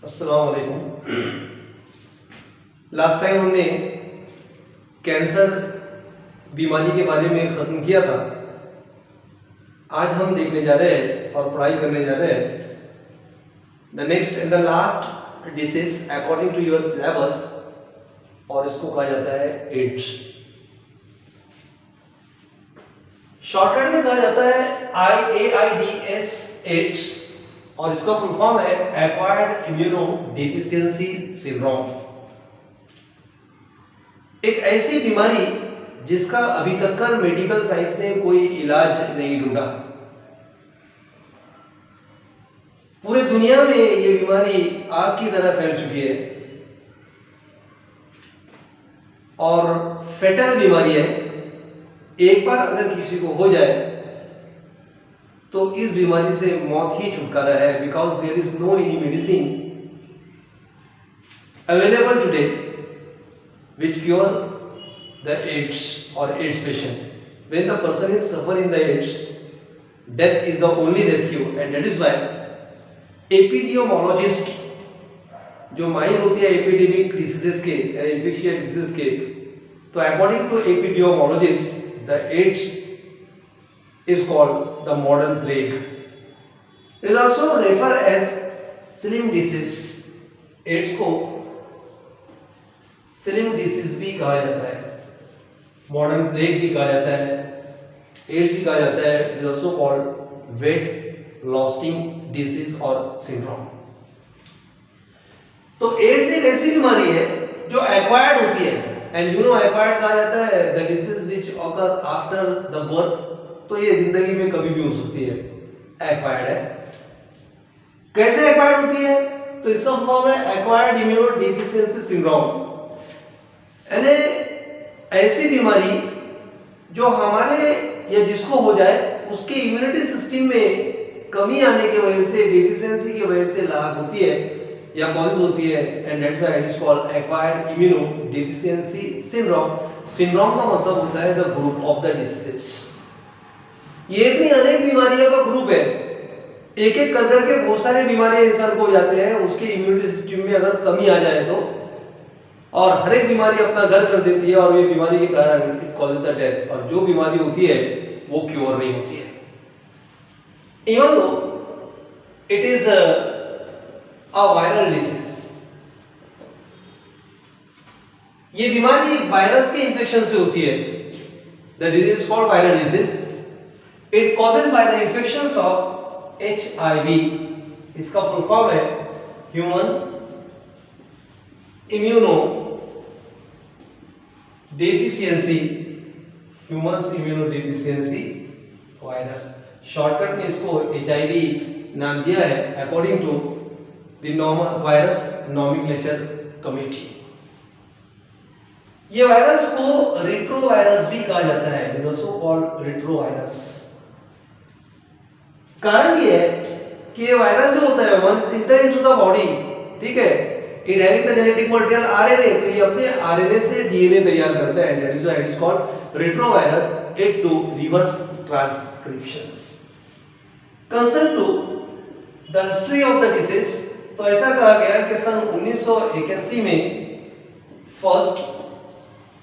अस्सलाम वालेकुम। Last time हमने कैंसर बीमारी के बारे में ख़त्म किया था। आज हम देखने जा रहे हैं और पढ़ाई करने जा रहे हैं the next and the last disease according to your syllabus, और इसको कहा जाता है एड्स। शॉर्टकट में कहा जाता है IAIDS एड्स, और इसका फुल फॉर्म है एक्वायर्ड इम्यूनो डेफिशिएंसी सिंड्रोम। एक ऐसी बीमारी जिसका अभी तक का मेडिकल साइंस ने कोई इलाज नहीं ढूंढा। पूरे दुनिया में ये बीमारी आग की तरह फैल चुकी है और फेटल बीमारी है। एक बार अगर किसी को हो जाए तो इस बीमारी से मौत ही छुटकारा है, because there is no any medicine available today which cure the AIDS or AIDS patient. When the person is suffering the AIDS, death is the only rescue, and that is why epidemiologist जो माहिर होती है epidemic diseases के या infectious diseases के, तो according to epidemiologist the AIDS is called the modern plague. It is also referred as slim disease. AIDS को slim disease भी कहा जाता है, मॉडर्न प्लेग भी कहा जाता है, एड्स भी कहा जाता है। It is also called weight wasting disease और सिंड्रोम। तो एड्स एक ऐसी बीमारी है जो एक्वायर्ड होती है, एंड यू नो एक्वायर्ड कहा जाता है the disease which occur after the birth. तो ये जिंदगी में कभी भी हो सकती है, एक्वायर्ड है। कैसे एक्वायर्ड होती है? तो इसका फॉर्म है एक्वायर्ड इम्यूनो डेफिशिएंसी सिंड्रोम, यानी ऐसी बीमारी जो हमारे या जिसको हो जाए उसके इम्यूनिटी सिस्टम में कमी आने की वजह से, डेफिशिएंसी की वजह से लाग होती है या कॉजेज होती है, and that's why it is called acquired immuno deficiency syndrome. Syndrome का मतलब होता है the group of the diseases. ये इतनी अनेक बीमारियों का ग्रुप है, एक एक कर करके बहुत सारी बीमारियां इंसान को हो जाते हैं उसके इम्यूनिटी सिस्टम में अगर कमी आ जाए तो, और हर एक बीमारी अपना घर कर देती है और ये बीमारी के कारण इट कॉजेज द डेथ। और जो बीमारी होती है वो क्योर नहीं होती है, even though it is a viral disease. ये बीमारी वायरस के इंफेक्शन से होती है। The disease is called viral disease. It causes by the infections of HIV। इसका फुल फॉर्म है humans immunodeficiency, humans immunodeficiency virus. Shortcut में इसको HIV नाम दिया है according to the virus nomenclature committee. ये वायरस को retrovirus भी कहा जाता है, it is also called retrovirus. कारण ये है कि ये वायरस जो होता है once enter into the body, ठीक है, it having the genetic material RNA, तो ये अपने RNA से DNA तैयार करता है, that is why it is called retrovirus. It too reverse transcriptions. Concern to the history of the disease, तो ऐसा कहा गया कि सन 1981 में फर्स्ट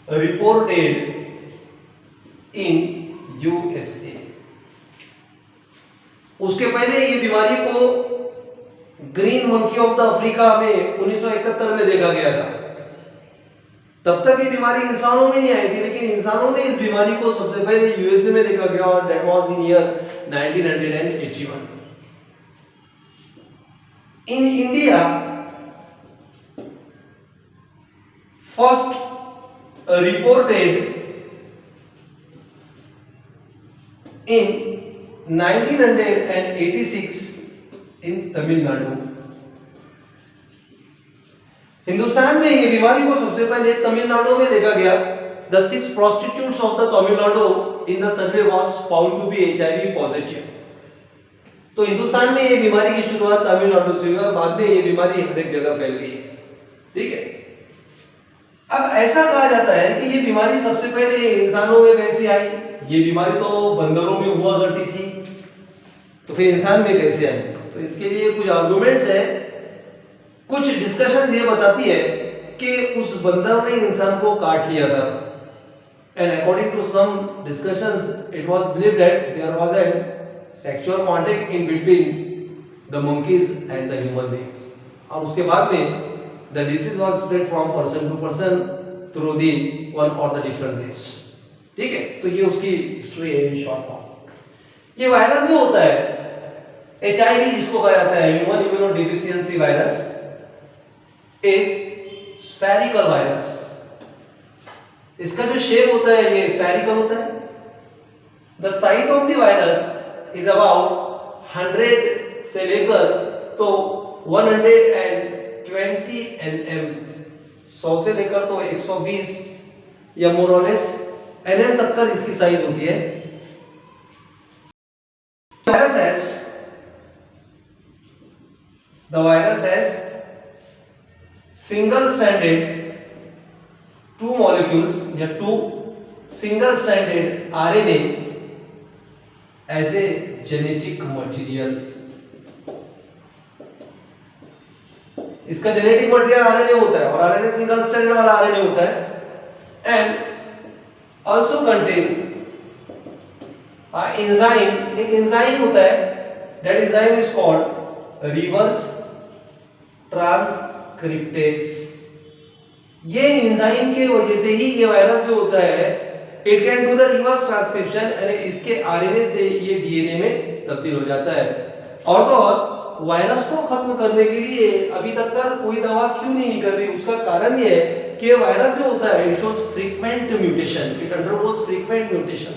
रिपोर्टेड इन USA। उसके पहले ये बीमारी को green monkey of the Africa में 1971 में देखा गया था। तब तक ये बीमारी इंसानों में नहीं आई थी, लेकिन इंसानों में इस बीमारी को सबसे पहले USA में देखा गया, और that was in year 1981। In India first reported in 1986 इन तमिलनाडु। हिंदुस्तान में ये बीमारी को सबसे पहले तमिलनाडु में देखा गया। The 6 prostitutes of the Tamil Nadu in the survey was found to be HIV positive। तो हिंदुस्तान में ये बीमारी की शुरुआत तमिलनाडु से हुई और बाद में ये बीमारी हर एक जगह फैल गई है, ठीक है। अब ऐसा कहा जाता है कि ये बीमारी सबसे पहले इंसानों में कैसे आई। ये बीमारी तो बंदरों में हुआ करती थी, तो फिर इंसान में कैसे आए? तो इसके लिए कुछ आर्गुमेंट्स है, कुछ डिस्कशंस ये बताती है कि उस बंदर ने इंसान को काट लिया था, and according to some discussions it was believed that there was a sexual contact in between the monkeys and the human beings, और उसके बाद में the disease was spread from person to person through the one और the different ways. ठीक है, तो ये उसकी हिस्ट्री है इन शॉर्ट फॉर्म। ये वायरस जो होता है HIV जिसको कहा जाता है human immunodeficiency virus is spherical virus. इसका जो शेप होता है ये स्फेरिकल होता है। The size of the virus is about 100 से लेकर तो 120 nm, 100 से लेकर तो 120 या मोर और लेस nm तक का इसकी साइज होती है। The virus has single stranded two molecules या two single stranded RNA as a genetic material। इसका जेनेटिक मटेरियल आरएनए होता है और आरएनए सिंगल स्ट्रैंडेड वाला आरएनए होता है, एंड आल्सो कंटेन एंजाइम। एक एंजाइम होता है, that enzyme is called reverse transcriptase. ये एंजाइम के वजह से ही ये वायरस जो होता है it can do the reverse transcription, यानी इसके आरएनए से ये डीएनए में तब्दील हो जाता है। और तो और वायरस को खत्म करने के लिए अभी तक का कोई दवा क्यों नहीं निकल रही? उसका कारण ये है कि वायरस जो होता है it shows frequent mutation, it undergoes frequent mutation,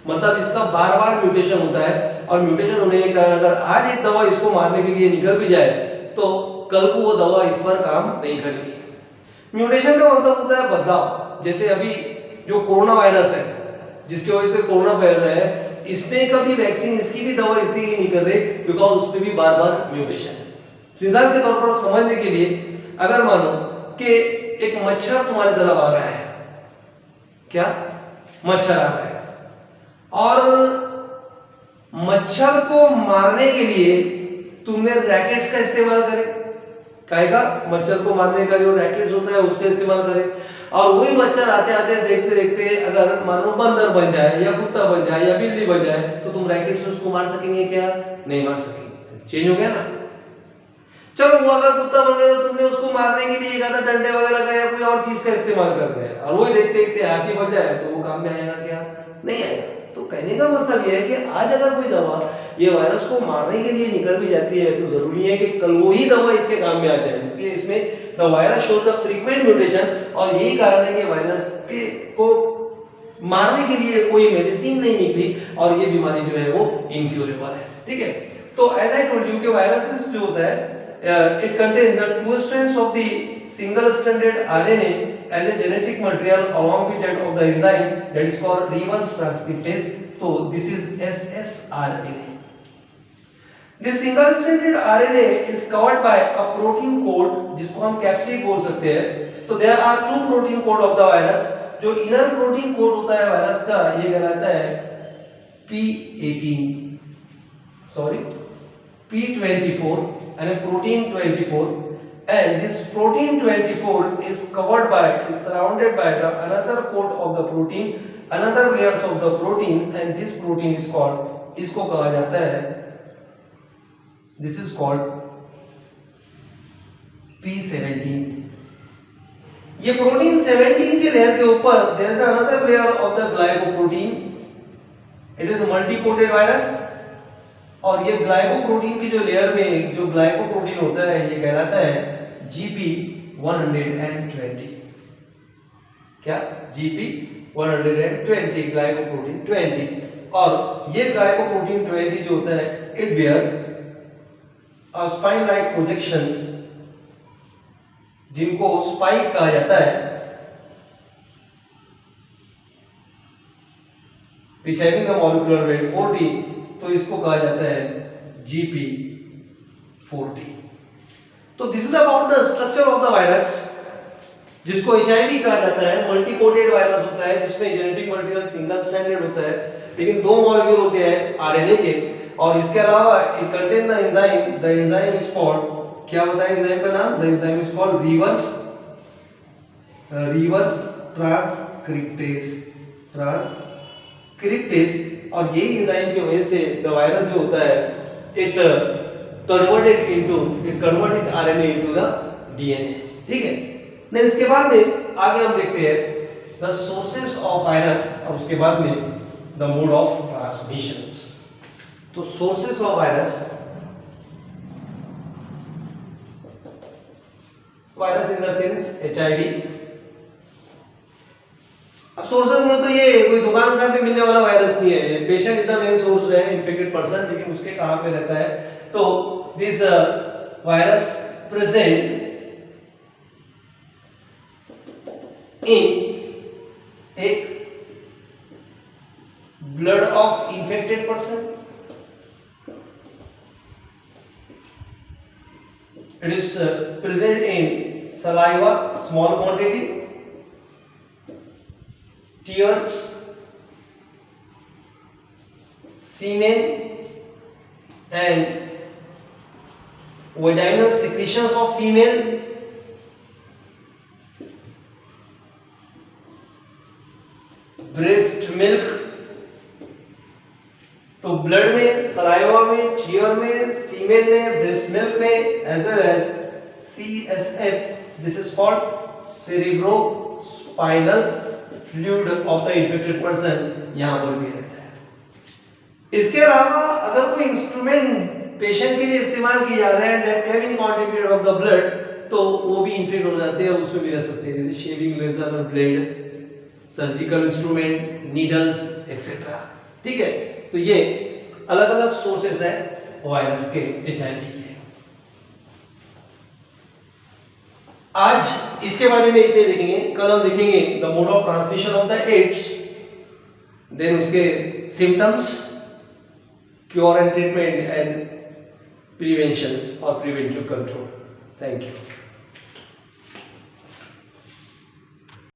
मतलब इसका बार-बार म्यूटेशन होता है, और म्यूटेशन होने के कारण अगर आज एक दवा इसको मारने के लिए निकल भी जाए तो कल को वो दवा इस पर काम नहीं करेगी। म्यूटेशन का मतलब होता है बदलाव। जैसे अभी जो कोरोना वायरस है जिसकी वजह से कोरोना फैल रहा है, इसमें कभी वैक्सीन इसकी भी दवा इसलिए नहीं कर रहे बिकॉज उसमें भी बार बार म्यूटेशन है। मिसाल के तौर पर समझने के लिए अगर मानो कि एक मच्छर तुम्हारे तरफ आ रहा है, क्या मच्छर आ रहा है, और मच्छर को मारने के लिए तुमने रैकेट्स का इस्तेमाल करे, कहेगा मच्छर को मारने का जो रैकेट्स होता है उसका इस्तेमाल करें, और वही मच्छर आते आते देखते देखते अगर मानो बंदर बन जाए या कुत्ता बन जाए या बिल्ली बन जाए तो तुम रैकेट से उसको मार सकेंगे क्या? नहीं मार सकेंगे, चेंज हो गया ना। चलो वो अगर कुत्ता बन गया तो तुमने उसको मारने के लिए ज्यादा डंडे वगैरह का या कोई और चीज का इस्तेमाल कर रहे हैं, और वही देखते देखते हाथी बन जाए तो वो काम में आएगा क्या? नहीं आएगा। तो कहने का मतलब यह है कि आज अगर कोई दवा ये वायरस को मारने के लिए निकल भी जाती है तो जरूरी है कि कल वो ही दवा इसके काम में आ जाए। इसलिए इसमें the virus shows the frequent mutation, और यही कारण है कि वायरस को मारने के लिए कोई मेडिसिन नहीं निकली और ये बीमारी जो है वो इनक्यूरेबल है। ठीक है, तो एज आई टोल्ड यू कि वायरसेस जो होता है it contains the two strands of the single stranded RNA as a genetic material along with that of the enzyme that is called reverse transcriptase. So this is ssRNA. This single stranded RNA is covered by a protein coat जिसको हम capsid बोल सकते हैं। तो there are two protein coat of the virus। जो inner protein coat होता है virus का ये कहलाता है P24 and a protein 24, and this protein 24 is surrounded by the another coat of the protein, another layers of the protein, and this protein is called, इसको कहा जाता है, this is called P17। ये protein 17 के layer के ऊपर there is another layer of the glycoprotein, it is a multi-coated virus, और ये ग्लाइकोप्रोटीन की जो लेयर में जो ग्लाइकोप्रोटीन होता है ये कहलाता है GP120। क्या? GP120 ग्लाइकोप्रोटीन 20, और ये ग्लाइकोप्रोटीन 20 जो होता है it bear spine like projections जिनको स्पाइक कहा जाता है, which having the molecular weight 40, तो इसको कहा जाता है GP40। तो this is about the structure of the virus जिसको HIV कहा जाता है। मल्टी कोटेड वायरस होता है जिसमें जेनेटिक मटेरियल सिंगल स्ट्रैंडेड होता है, लेकिन दो मॉलिक्यूल होते हैं RNA के, और इसके अलावा it contain the enzyme is called, क्या बताया एंजाइम का नाम? The enzyme is called reverse transcriptase. और यही एंजाइम की वजह से द वायरस जो होता है it converted RNA into the DNA. ठीक है, देन इसके बाद में आगे हम देखते हैं द सोर्सेस ऑफ वायरस और उसके बाद में द मोड ऑफ ट्रांसमिशंस। तो sources of virus in the sense HIV. अब सोर्सेस में तो ये कोई दुकान पे मिलने वाला वायरस नहीं है, patient is the main source है, इन्फेक्टेड पर्सन, लेकिन उसके कहां पे रहता है? तो दिस वायरस प्रेजेंट इन एक blood of infected person, it is present in saliva small quantity, tears, semen and vaginal secretions of female, breast milk। तो ब्लड में, सलाइवा में, टीयर में, सीमेन में, ब्रेस्ट मिल्क में, as well as CSF, this is called cerebrospinal fluid of the infected person, यहां पर भी रहता है। इसके अलावा अगर कोई इंस्ट्रूमेंट पेशेंट के लिए इस्तेमाल किए जा रहे हैं that can contribute of the blood, तो वो भी इन्फेक्ट हो जाते हैं, उसमें भी रह सकते हैं, जैसे शेविंग रेजर और blade, surgical instrument, needles etcetera. ठीक है, तो ये अलग अलग सोर्सेस है वायरस के, एचआईवी के। आज इसके बारे में इतने देखेंगे, कल हम देखेंगे the mode of transmission of the AIDS, then उसके symptoms, cure and treatment and prevention और प्रिवेंटिव कंट्रोल। Thank you.